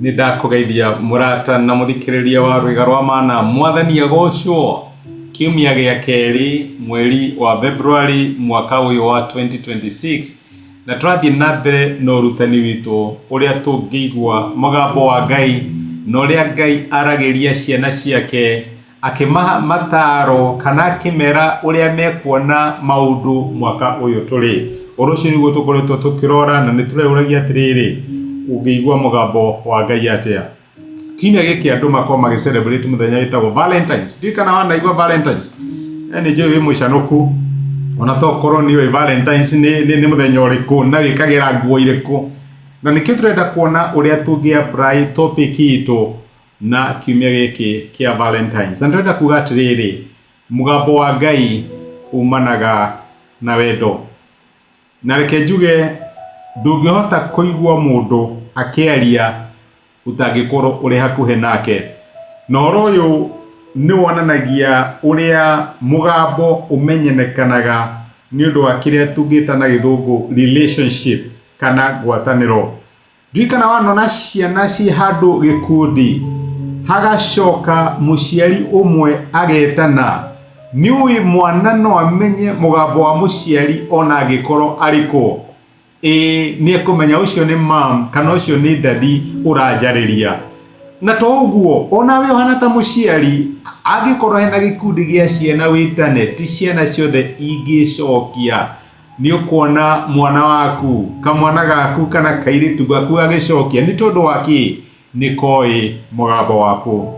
Ni ndakugeithia murata na muthikiriria wa Rwiga rwa Mana mwathani agocwo kiumia gia keri mweri wa February mwaka uyu wa 2026 na turathie na mbere no urutani witu uria tungigwa mugambo wa Ngai no uria Ngai aragiria ciana ciake akimaha mataro kana akimera uria mekuona maundu mwaka uyu turi urucio niguo tukoretwo tukirora na niturauragia atiriri ungigwa mugambo wa Ngai atia kinya giki andu makoma magicelebrate muthenya witagwo Valentines ndikana wanaigwa Valentines ni je wi mucanuku ona to korwo ni Valentines ni muthenya uriku na wikagira nguo iriku na nikio turenda kuona uria tungi apply topic itu na kiumia giki kia Valentines ndenda kuga atiriri mugambo wa Ngai umanaga na wendo na reke njuge ndungihota kuigwa mundu akiaria utagikorwo uri hakuhe nake no royo ni wonanagia uria mugambo umenyenekanaga ni undu wa kiria tungita na githungu relationship kana gwataniro ndikana wanona ciana ci handu gikundi hagacoka muciari umwe agetana ni uyi mwana no amenye mugambo wa muciari ona agikorwo ariko ni kumenya ucio ni mam kana ucio ni daddy urajariria na to uguo ona we hana ta muciari agikorwo hena gikundi gia ciana witane ti ciana ciothe ingicokia ni ukuona mwana waku kamwana gaku kana kairitu gaku agicokia ni tondu waki ni koi mugambo waku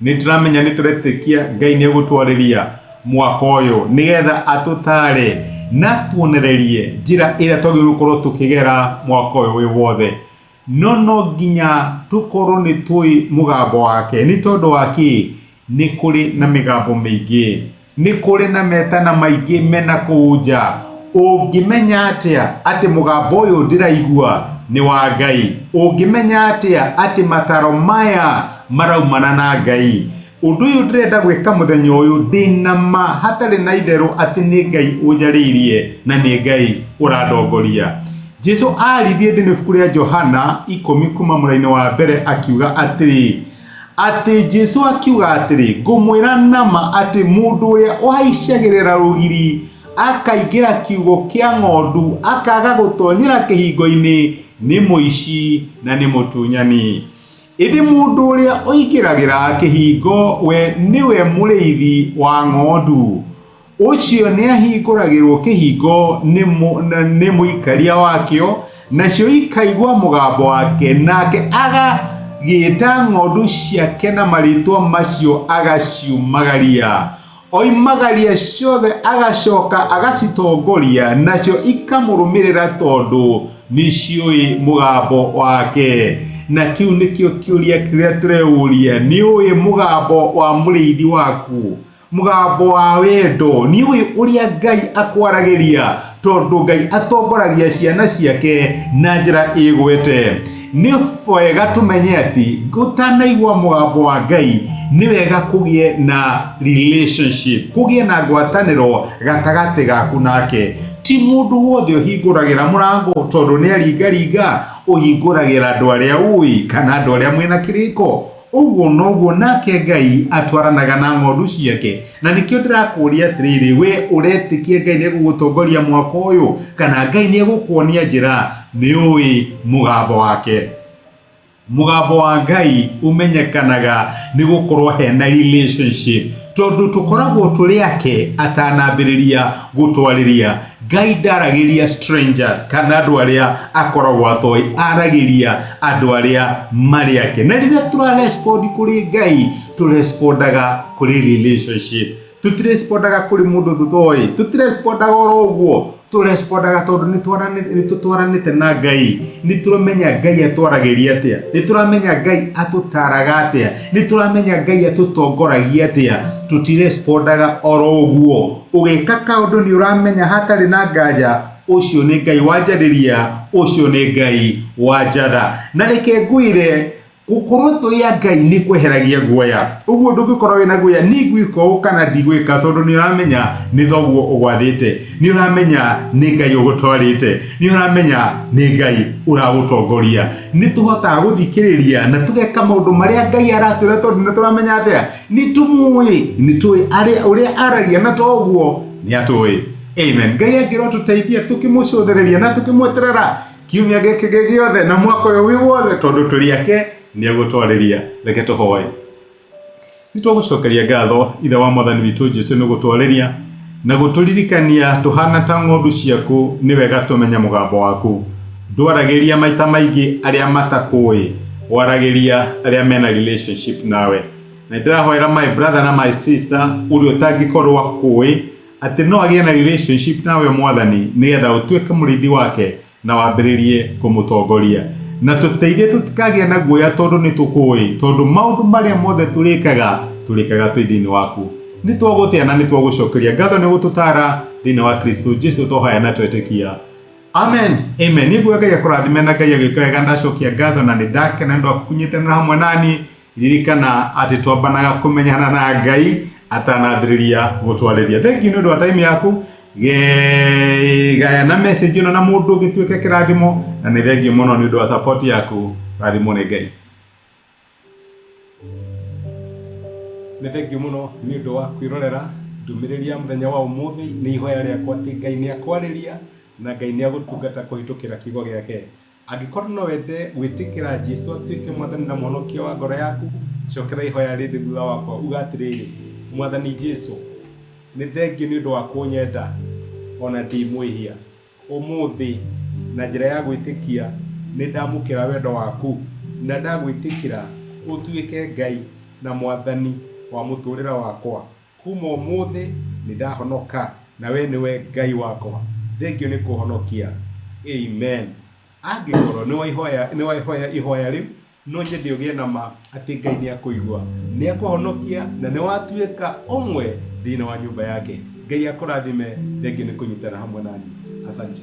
ni turamenya ni turetikia Ngai ni gutwariria mwaka uyu nigetha atutare na tuonererie njira ira togi gukorwo tukigera mwaka uyu wi wothe no nginya tukorwo ni tui mugambo wake ni tondu waki ni kuri na migambo mingi ni kuri na metana maingi mena kuja ungimenya atia ati mugambo uyu ndiraigua ni wa Ngai ungimenya atia ati mataro maya maraumana na Ngai undu uyu ndirenda gwika muthenya uyu ndinama hatari na itheru ati ni Ngai unjaririe na ni Ngai uradongoria. Jesu arithie thini ibuku ria Johana 10 kuma muraini wa mbere akiuga ati Jesu akiuga atiri ngumwira nama ati mundu uria uhaicagirira rugiri akaigira kiugo kia ng'ondu akaga gutonyera kihingo-ini ni muici na ni mutunyani indi mundu uria oigiragira kihingo we niwe muriithi wa ng'ondu ucio ni ahinguragirwo kihingo ni muikaria wakio nacio ikaigwa mugambo wake nake agagita ng'ondu ciake na maritwa macio agaciumagaria oimagaria ciothe agacoka agacitongoria nacio ikamurumirira tondu nicioi mugambo wake na kiu nikio kiuria kiria tureuria ni uyi mugambo wa muriithi waku mugambo wa wendo ni uyi uria Ngai akwaragiria tondu Ngai atongoragia ciana ciake na njira igwete ni wega tumenye ati gutanaigwa mugambo wa Ngai ni wega kugie na relationship kugie na ngwataniro gatagati gaku nake ti mundu wothe uhinguragira murango tondu ni aringaringa uhinguragira andu aria ui kana andu aria mwina kiriko uguo noguo nake Ngai atwaranaga na ng'ondu ciake na nikio ndirakuria atiriri we uretikie Ngai ni gugutongoria mwaka uyu kana Ngai ni gukuonia njira ni ui mugambo wake mugambo wa Ngai umenyekanaga ni gukorwo hena relationship tondu tukoragwo turi ake atanambiriria gutwariria Ngai ndaragiria strangers kana andu aria akoragwo atoi aragiria andu aria mari ake na riria turarespond kuri Ngai turespondaga kuri relationship tutirespondaga kuri mundu tutoi tutirespondaga oroguo turespondaga tondu ni tutwaranite na Ngai ni turamenya Ngai atwaragiria atia ni turamenya Ngai atutaraga atia ni turamenya Ngai atutongoragia atia tutirespondaga oroguo ugika kaundu ni uramenya hatari na nganja ucio ni Ngai wanjariria ucio ni Ngai wanjatha na reke ngwire gukorwo turi a Ngai ni kweheragia guoya. Uguo ndungikorwo wina guoya ni gwika u kana ndigwika, tondu ni uramenya ni thoguo ugwathite, ni uramenya ni Ngai ugutwarite, ni uramenya ni Ngai uragutongoria. Ni tuhotaga guthikiriria na tugeka maundu maria Ngai aratwira, tondu ni turamenya atia ni tui uria aragia na toguo ni atui. Amen. Ngai angirwo tuteithia tukimucuthiriria na tukimweterera kiumia giki giothe na mwaka uyu wothe, tondu turi ake ni agutwariria. Reke tuhoe. Ni twagucokeria ngatho ithe wa Mwathani witu Jesu ni gutwariria na guturirikania tuhana ta ng'ondu ciaku. Ni wega tumenya mugambo waku, ndwaragiria maita maingi aria matakui, waragiria aria mena relationship nawe. Na ndirahoera my brother na my sister uria utangikorwo akui ati no agie na relationship nawe Mwathani, nigetha utuike murithi wake na wambiririe kumutongoria, na tuteithie tutikagie na guoya, tondu ni tukui, tondu maundu maria mothe turikaga twi-thini waku. Ni twagutia na ni twagucokeria ngatho ni gututara thini wa Kristo Jesu twahoya na twetikia. Amen. Amen. Ni Ngai akurathime na Ngai agika wega. Ndacokia ngatho na ni ndakena ndu akukunyitanira hamwe nani. Ririkana ati twambanaga kumenyana na Ngai atanambiriria gutwariria. Thank you ndu wa time yaku. Gaya na message ino na mundu gituike kirathimo, na ni thengi muno ni ndu wa support yaku. Rathimo ni Ngai. Ni thengi muno ni ndu wa kwirorera ndumiriria muthenya wa umuthi. Ni ihoya riakwa ati Ngai ni akwariria na Ngai ni agutungata kuhitukira kiugo giake. Angikorwo no wende gwitikira Jesu atuike Mwathani na Mwonokia wa ngoro yaku, cokera ihoya rindi thutha wakwa, uga atiriri: Mwathani Jesu, ni thengi ni ndu wa kunyenda ona ndi mwihia. Umuthi na njira ya gwitikia ni ndamukira wendo waku, na ndagwitikira utuike Ngai na Mwathani wa muturira wakwa. Kuma umuthi ni ndahonoka, na we niwe Ngai wakwa. Thengio ni kuhonokia. Amen. Angikorwo ni waihoya ihoya riu, no nyende ugie na ma ati Ngai ni akuigua, ni akuhonokia, na ni watuika umwe thini wa nyumba yake. Ngai akurathime. Thengio ni kunyitana hamwe nani. Asante.